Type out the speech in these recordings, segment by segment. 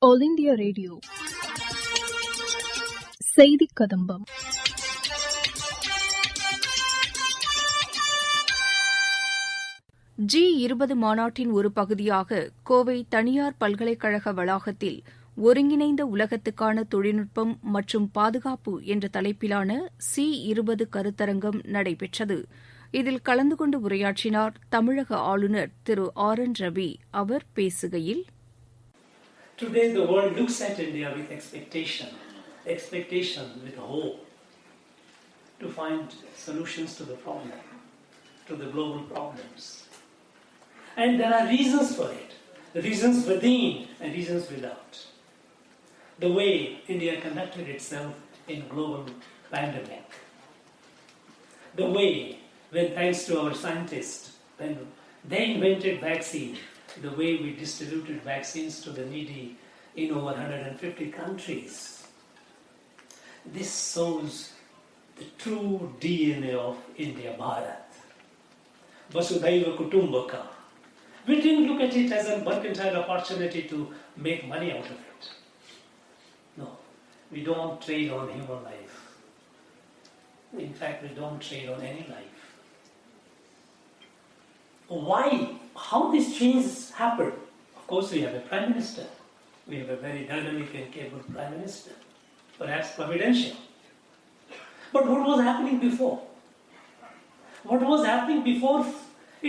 All India Radio. Seithikadambam. G20 மாநாட்டின் ஒரு பகுதியாக கோவை தனியார் பல்கலைக்கழக வளாகத்தில் ஒருங்கிணைந்த உலகத்துக்கான தொழில்நுட்பம் மற்றும் பாதுகாப்பு என்ற தலைப்பிலான C20 கருத்தரங்கம் நடைபெற்றது. இதில் கலந்து கொண்டு உரையாற்றினார் தமிழக ஆளுநர் திரு R.N. ரவி. அவர் பேசுகையில், Today the world looks at India with expectation with hope to find solutions to the problem, to the global problems. And there are reasons for it, reasons within and reasons without. The way India conducted itself in global pandemic, the way when thanks to our scientists, when they invented vaccine, the way we distributed vaccines to the needy in over 150 countries. This shows the true DNA of India Bharat. Vasudhaiva Kutumbaka. We didn't look at it as a mercantile opportunity to make money out of it. No, we don't trade on human life. In fact, we don't trade on any life. Why? How this change happened? Of course, we have a Prime Minister. We have a very dynamic and capable Prime Minister. Perhaps providential. But what was happening before? What was happening before?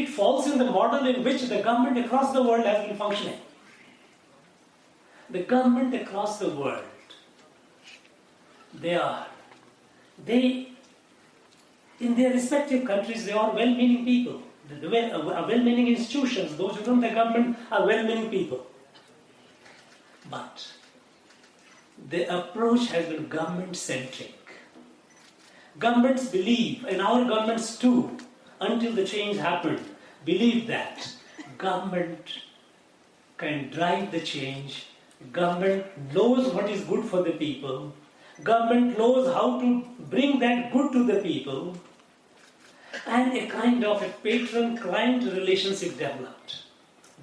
It falls in the model in which the government across the world has been functioning. The government across the world, they in their respective countries, they are well-meaning people. Well-meaning institutions, those who run the government are well-meaning people. But the approach has been government-centric. Governments believe, and our governments too, until the change happened, believe that government can drive the change, government knows what is good for the people, government knows how to bring that good to the people, and a kind of a patron-client relationship developed.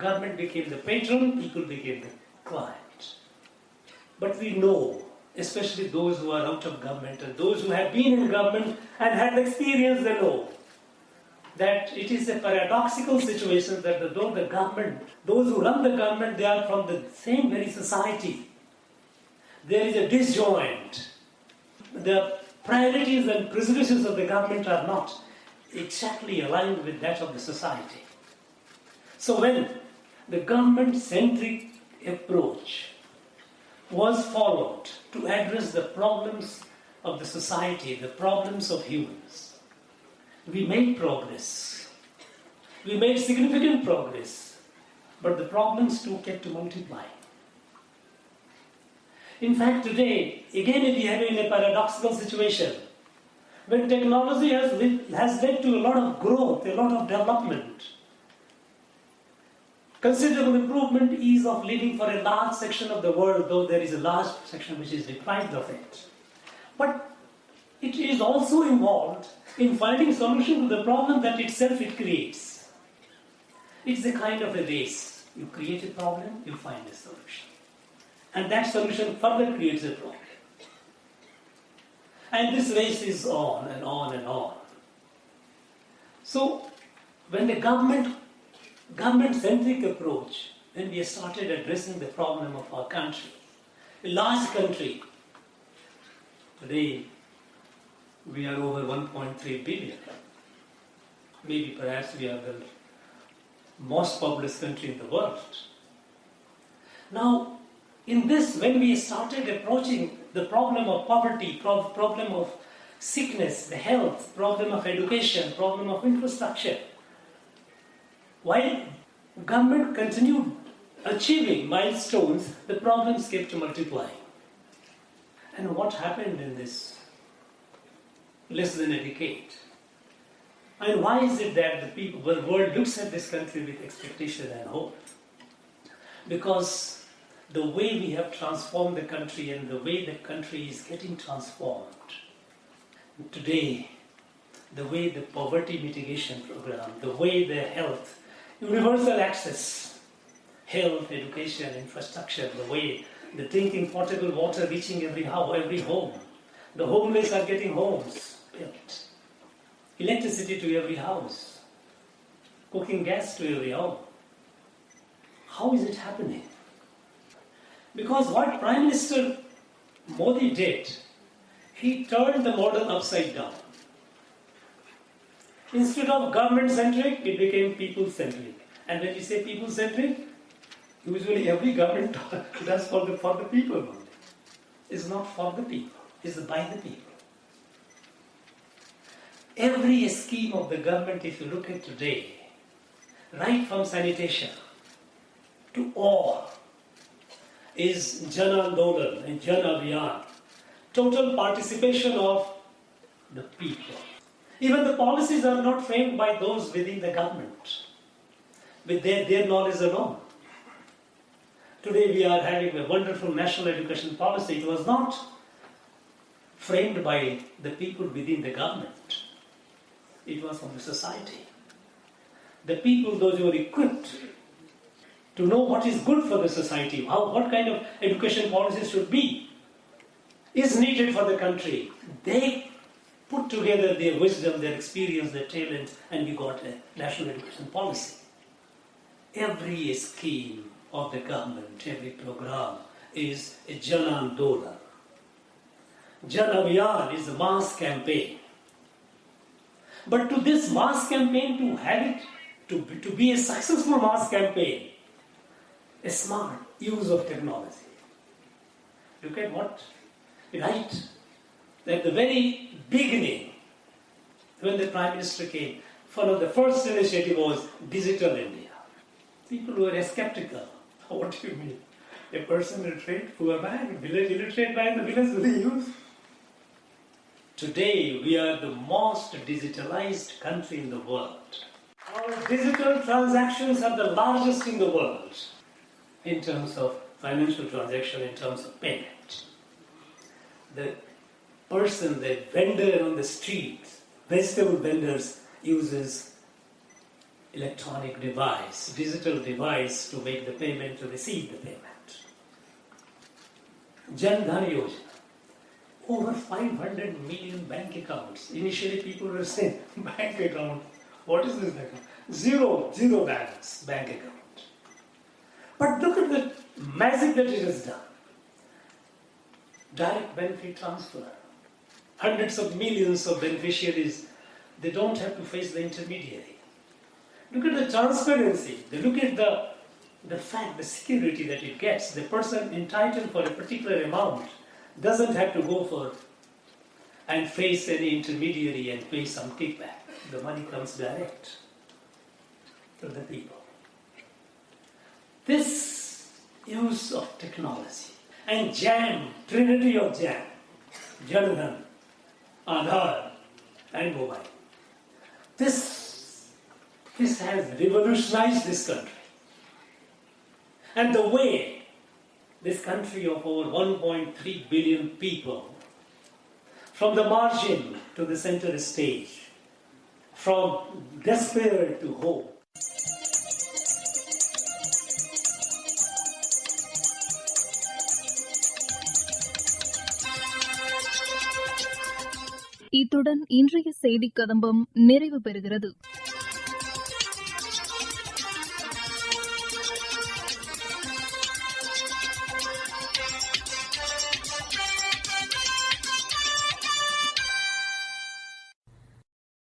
Government became the patron, people became the client. But we know, especially those who are out of government and those who have been in government and had experience, they know that it is a paradoxical situation that the government, those who run the government, they are from the same very society. There is a disjoint. The priorities and prejudices of the government are not exactly aligned with that of the society. So when the government-centric approach was followed to address the problems of the society, the problems of humans, we made progress. We made significant progress, but the problems too kept multiplying. In fact, today, again we are in a paradoxical situation. When technology has led to a lot of growth, a lot of development, considerable improvement, ease of living for a large section of the world, though there is a large section which is deprived of it. But it is also involved in finding solution to the problem that itself it creates. It's a kind of a race. You create a problem, you find a solution. And that solution further creates a problem. And this race is on and on and on. So, when the government-centric approach, when we started addressing the problem of our country, a large country, today we are over 1.3 billion. Maybe perhaps we are the most populous country in the world. Now, in this, when we started approaching the problem of poverty, problem of sickness, the health, problem of education, problem of infrastructure, while government continued achieving milestones, the problems kept multiplying. And what happened in this less than a decade? And why is it that the world looks at this country with expectation and hope? Because the way we have transformed the country and the way the country is getting transformed. Today, the way the poverty mitigation program, the way the health, universal access, health, education, infrastructure, the way the drinking potable water reaching every house, every home. The homeless are getting homes built. Electricity to every house. Cooking gas to every home. How is it happening? Because what Prime Minister Modi did, he turned the model upside down. Instead of government-centric, it became people-centric. And when we say people-centric, usually every government does for the people only. It's not for the people, it's by the people. Every scheme of the government, if you look at today, right from sanitation to all, is Jan Andolan and Jan Abhiyan. Total participation of the people. Even the policies are not framed by those within the government, with their knowledge alone. Today we are having a wonderful national education policy. It was not framed by the people within the government. It was from the society. The people, those who are equipped to know what is good for the society, what kind of education policies should be, is needed for the country. They put together their wisdom, their experience, their talent, and we got a national education policy. Every scheme of the government, every program is a Jan Andolan. Jan Abhiyan is a mass campaign. But to this mass campaign, to have it, to be a successful mass campaign, a smart use of technology. Look at what, right? At the very beginning, when the Prime Minister came, one of the first initiative was Digital India. People were skeptical. What do you mean? A person illiterate, poor man, village illiterate man in the village will use? Today, we are the most digitalized country in the world. Our digital transactions are the largest in the world in terms of financial transaction, in terms of payment. The person, the vendor on the street, vegetable vendors, uses electronic device, digital device to make the payment, to receive the payment. Jan Dhan Yojana. Over 500 million bank accounts. Initially people were saying, bank account, what is this bank account? Zero balance bank account. But look at the magic that it has done. Direct benefit transfer. Hundreds of millions of beneficiaries, they don't have to face the intermediary. Look at the transparency. They look at the fact, the security that it gets. The person entitled for a particular amount doesn't have to go for and face any intermediary and pay some kickback. The money comes direct to the people. This use of technology and JAM, trinity of JAM, Janadhan, Aadhaar and mobile. This has revolutionized this country. And the way this country of over 1.3 billion people, from the margin to the center stage, from despair to hope. இத்துடன் இன்றைய செய்திக் கதம்பம் நிறைவு பெறுகிறது.